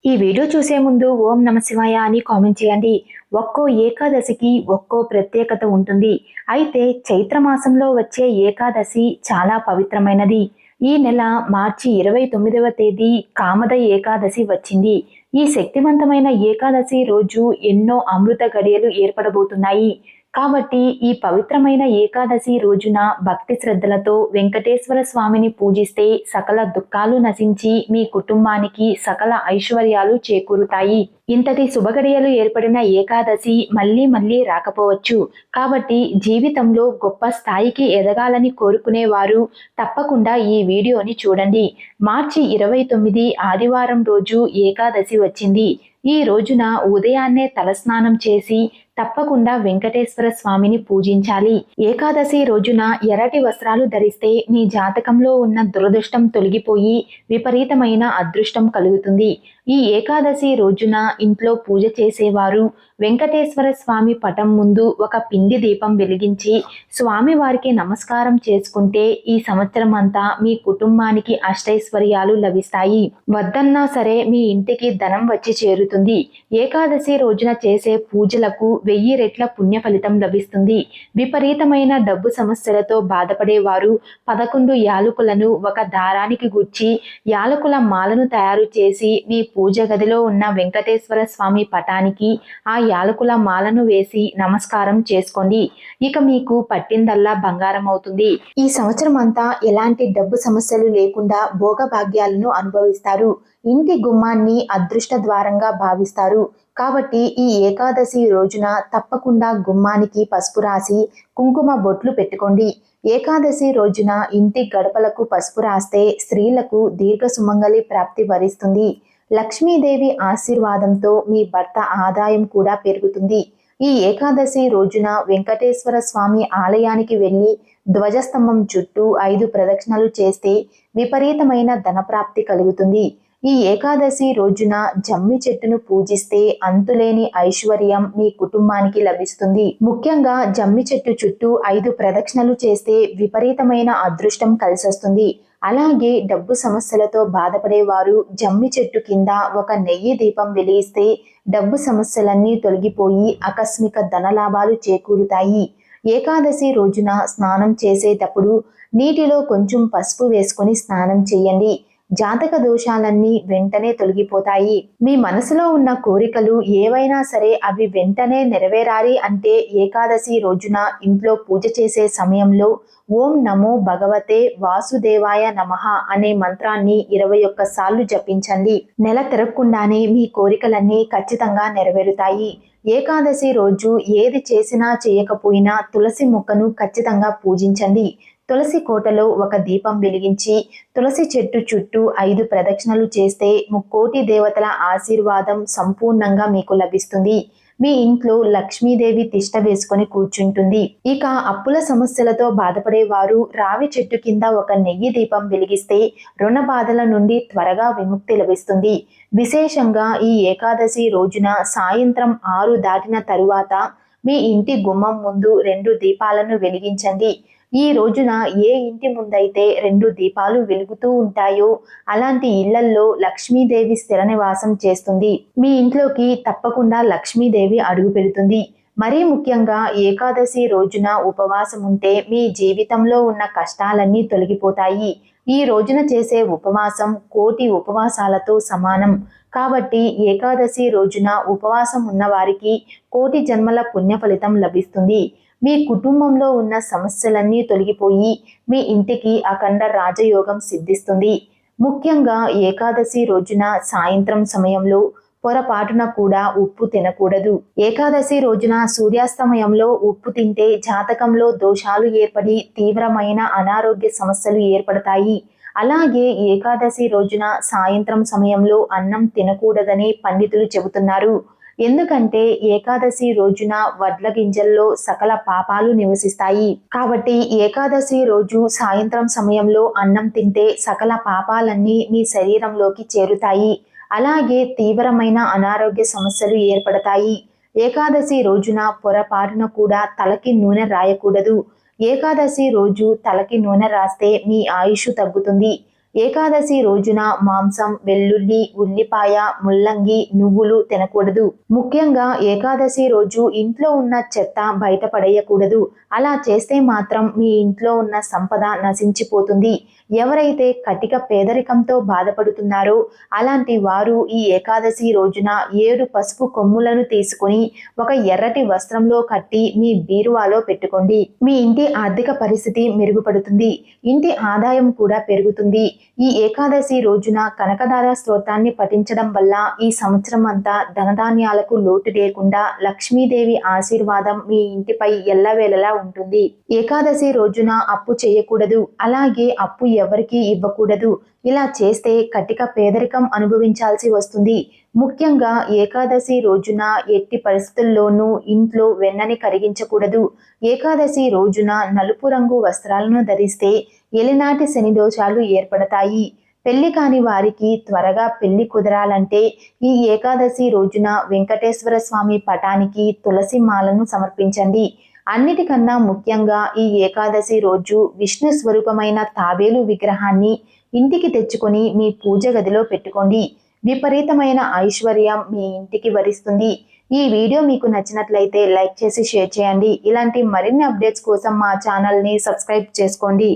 ఈ వీడియో చూసే ముందు ఓం నమ శివాయ అని కామెంట్ చేయండి. ఒక్కో ఏకాదశికి ఒక్కో ప్రత్యేకత ఉంటుంది. అయితే చైత్ర మాసంలో వచ్చే ఏకాదశి చాలా పవిత్రమైనది. ఈ నెల మార్చి 29వ తేదీ కామద ఏకాదశి వచ్చింది. ఈ శక్తివంతమైన ఏకాదశి రోజు ఎన్నో అమృత గడియలు ఏర్పడబోతున్నాయి. కాబట్టి ఈ పవిత్రమైన ఏకాదశి రోజున భక్తి శ్రద్ధలతో వెంకటేశ్వర స్వామిని పూజిస్తే సకల దుఃఖాలు నశించి మీ కుటుంబానికి సకల ఐశ్వర్యాలు చేకూరుతాయి. ఇంతటి శుభగడియలు ఏర్పడిన ఏకాదశి మళ్ళీ మళ్ళీ రాకపోవచ్చు. కాబట్టి జీవితంలో గొప్ప స్థాయికి ఎదగాలని కోరుకునేవారు తప్పకుండా ఈ వీడియోని చూడండి. మార్చి 29 ఆదివారం రోజు ఏకాదశి వచ్చింది. ఈ రోజున ఉదయాన్నే తలస్నానం చేసి తప్పకుండా వెంకటేశ్వర స్వామిని పూజించాలి. ఏకాదశి రోజున ఎర్రటి వస్త్రాలు ధరిస్తే మీ జాతకంలో ఉన్న దురదృష్టం తొలగిపోయి విపరీతమైన అదృష్టం కలుగుతుంది. ఈ ఏకాదశి రోజున ఇంట్లో పూజ చేసేవారు వెంకటేశ్వర స్వామి పటం ముందు ఒక పిండి దీపం వెలిగించి స్వామి వారికి నమస్కారం చేసుకుంటే ఈ సంవత్సరం అంతా మీ కుటుంబానికి అష్టైశ్వర్యాలు లభిస్తాయి. వద్దన్నా సరే మీ ఇంటికి ధనం వచ్చి చేరుతుంది. ఏకాదశి రోజున చేసే పూజలకు 1000 రెట్ల పుణ్య ఫలితం లభిస్తుంది. విపరీతమైన డబ్బు సమస్యలతో బాధపడేవారు 11 యాలకులను ఒక దారానికి గుచ్చి యాలకుల మాలను తయారు చేసి మీ పూజ గదిలో ఉన్న వెంకటేశ్వర స్వామి పటానికి ఆ యాలకుల మాలను వేసి నమస్కారం చేసుకోండి. ఇక మీకు పట్టిందల్లా బంగారం అవుతుంది. ఈ సంవత్సరం అంతా ఎలాంటి డబ్బు సమస్యలు లేకుండా భోగభాగ్యాలను అనుభవిస్తారు. ఇంటి గుమ్మాన్ని అదృష్ట ద్వారంగా భావిస్తారు. కాబట్టి ఈ ఏకాదశి రోజున తప్పకుండా గుమ్మానికి పసుపు రాసి కుంకుమ బొట్లు పెట్టుకోండి. ఏకాదశి రోజున ఇంటి గడపలకు పసుపు రాస్తే స్త్రీలకు దీర్ఘ సుమంగళి ప్రాప్తి వరిస్తుంది. లక్ష్మీదేవి ఆశీర్వాదంతో మీ భర్త ఆదాయం కూడా పెరుగుతుంది. ఈ ఏకాదశి రోజున వెంకటేశ్వర స్వామి ఆలయానికి వెళ్ళి ధ్వజస్తంభం చుట్టూ 5 ప్రదక్షిణలు చేస్తే విపరీతమైన ధనప్రాప్తి కలుగుతుంది. ఈ ఏకాదశి రోజున జమ్మి చెట్టును పూజిస్తే అంతులేని ఐశ్వర్యం మీ కుటుంబానికి లభిస్తుంది. ముఖ్యంగా జమ్మి చెట్టు చుట్టూ 5 ప్రదక్షిణలు చేస్తే విపరీతమైన అదృష్టం కలిసొస్తుంది. అలాగే డబ్బు సమస్యలతో బాధపడేవారు జమ్మి చెట్టు కింద ఒక నెయ్యి దీపం వెలిగిస్తే డబ్బు సమస్యలన్నీ తొలగిపోయి ఆకస్మిక ధనలాభాలు చేకూరుతాయి. ఏకాదశి రోజున స్నానం చేసేటప్పుడు నీటిలో కొంచెం పసుపు వేసుకొని స్నానం చేయండి. జాతక దోషాలన్నీ వెంటనే తొలగిపోతాయి. మీ మనసులో ఉన్న కోరికలు ఏవైనా సరే అవి వెంటనే నెరవేరాలి అంటే ఏకాదశి రోజున ఇంట్లో పూజ చేసే సమయంలో ఓం నమో భగవతే వాసుదేవాయ నమః అనే మంత్రాన్ని 21 సార్లు జపించండి. నెల తిరగకుండానే మీ కోరికలన్నీ ఖచ్చితంగా నెరవేరుతాయి. ఏకాదశి రోజు ఏది చేసినా చేయకపోయినా తులసి మొక్కను ఖచ్చితంగా పూజించండి. తులసి కోటలో ఒక దీపం వెలిగించి తులసి చెట్టు చుట్టూ 5 ప్రదక్షిణలు చేస్తే 3,000,000 దేవతల ఆశీర్వాదం సంపూర్ణంగా మీకు లభిస్తుంది. మీ ఇంట్లో లక్ష్మీదేవి తిష్ట వేసుకొని కూర్చుంటుంది. ఇక అప్పుల సమస్యలతో బాధపడేవారు రావి చెట్టు కింద ఒక నెయ్యి దీపం వెలిగిస్తే రుణ బాధల నుండి త్వరగా విముక్తి లభిస్తుంది. విశేషంగా ఈ ఏకాదశి రోజున సాయంత్రం 6 దాటిన తరువాత మీ ఇంటి గుమ్మం ముందు 2 దీపాలను వెలిగించండి. ఈ రోజున ఏ ఇంటి ముందైతే 2 దీపాలు వెలుగుతూ ఉంటాయో అలాంటి ఇళ్లల్లో లక్ష్మీదేవి స్థిర నివాసం చేస్తుంది. మీ ఇంట్లోకి తప్పకుండా లక్ష్మీదేవి అడుగు పెడుతుంది. మరీ ముఖ్యంగా ఏకాదశి రోజున ఉపవాసం ఉంటే మీ జీవితంలో ఉన్న కష్టాలన్నీ తొలగిపోతాయి. ఈ రోజున చేసే ఉపవాసం 1,000,000 ఉపవాసాలతో సమానం. కాబట్టి ఏకాదశి రోజున ఉపవాసం ఉన్న వారికి 1,000,000 జన్మల పుణ్య ఫలితం లభిస్తుంది. మీ కుటుంబంలో ఉన్న సమస్యలన్నీ తొలగిపోయి మీ ఇంటికి అఖండ రాజయోగం సిద్ధిస్తుంది. ముఖ్యంగా ఏకాదశి రోజున సాయంత్రం సమయంలో పొరపాటున కూడా ఉప్పు తినకూడదు. ఏకాదశి రోజున సూర్యాస్తమయంలో ఉప్పు తింటే జాతకంలో దోషాలు ఏర్పడి తీవ్రమైన అనారోగ్య సమస్యలు ఏర్పడతాయి. అలాగే ఏకాదశి రోజున సాయంత్రం సమయంలో అన్నం తినకూడదని పండితులు చెబుతున్నారు. ఎందుకంటే ఏకాదశి రోజున వడ్ల గింజల్లో సకల పాపాలు నివసిస్తాయి. కాబట్టి ఏకాదశి రోజు సాయంత్రం సమయంలో అన్నం తింటే సకల పాపాలన్నీ మీ శరీరంలోకి చేరుతాయి. అలాగే తీవ్రమైన అనారోగ్య సమస్యలు ఏర్పడతాయి. ఏకాదశి రోజున పొరపాటున కూడా తలకి నూనె రాయకూడదు. ఏకాదశి రోజు తలకి నూనె రాస్తే మీ ఆయుష్ తగ్గుతుంది. ఏకాదశి రోజున మాంసం, వెల్లుల్లి, ఉల్లిపాయ, ముల్లంగి, నువ్వులు తినకూడదు. ముఖ్యంగా ఏకాదశి రోజు ఇంట్లో ఉన్న చెత్త బయట పడేయకూడదు. అలా చేస్తే మాత్రం మీ ఇంట్లో ఉన్న సంపద నశించిపోతుంది. ఎవరైతే కటిక పేదరికంతో బాధపడుతున్నారో అలాంటి వారు ఈ ఏకాదశి రోజున 7 పసుపు కొమ్ములను తీసుకొని ఒక ఎర్రటి వస్త్రంలో కట్టి మీ బీరువాలో పెట్టుకోండి. మీ ఇంటి ఆర్థిక పరిస్థితి మెరుగుపడుతుంది. ఇంటి ఆదాయం కూడా పెరుగుతుంది. ఈ ఏకాదశి రోజున కనకదార స్తోత్రాన్ని పఠించడం వల్ల ఈ సంవత్సరం అంతా ధనధాన్యాలకు లోటు లేకుండా లక్ష్మీదేవి ఆశీర్వాదం మీ ఇంటిపై ఎల్లవేళలా ఉంటుంది. ఏకాదశి రోజున అప్పు చేయకూడదు. అలాగే అప్పు ఎవరికీ ఇవ్వకూడదు. ఇలా చేస్తే కటిక పేదరికం అనుభవించాల్సి వస్తుంది. ముఖ్యంగా ఏకాదశి రోజున ఎట్టి పరిస్థితుల్లోనూ ఇంట్లో వెన్నని కరిగించకూడదు. ఏకాదశి రోజున నలుపు రంగు వస్త్రాలను ధరిస్తే ఎలినాటి శని దోషాలు ఏర్పడతాయి. పెళ్లి కాని వారికి త్వరగా పెళ్లి కుదరాలంటే ఈ ఏకాదశి రోజున వెంకటేశ్వర స్వామి పటానికి తులసి మాలను సమర్పించండి. అన్నిటికన్నా ముఖ్యంగా ఈ ఏకాదశి రోజు విష్ణు స్వరూపమైన తాబేలు విగ్రహాన్ని ఇంటికి తెచ్చుకొని మీ పూజ గదిలో పెట్టుకోండి. విపరీతమైన ఐశ్వర్యం మీ ఇంటికి వరిస్తుంది. ఈ వీడియో మీకు నచ్చినట్లయితే లైక్ చేసి షేర్ చేయండి. ఇలాంటి మరిన్ని అప్డేట్స్ కోసం మా ఛానల్ని సబ్స్క్రైబ్ చేసుకోండి.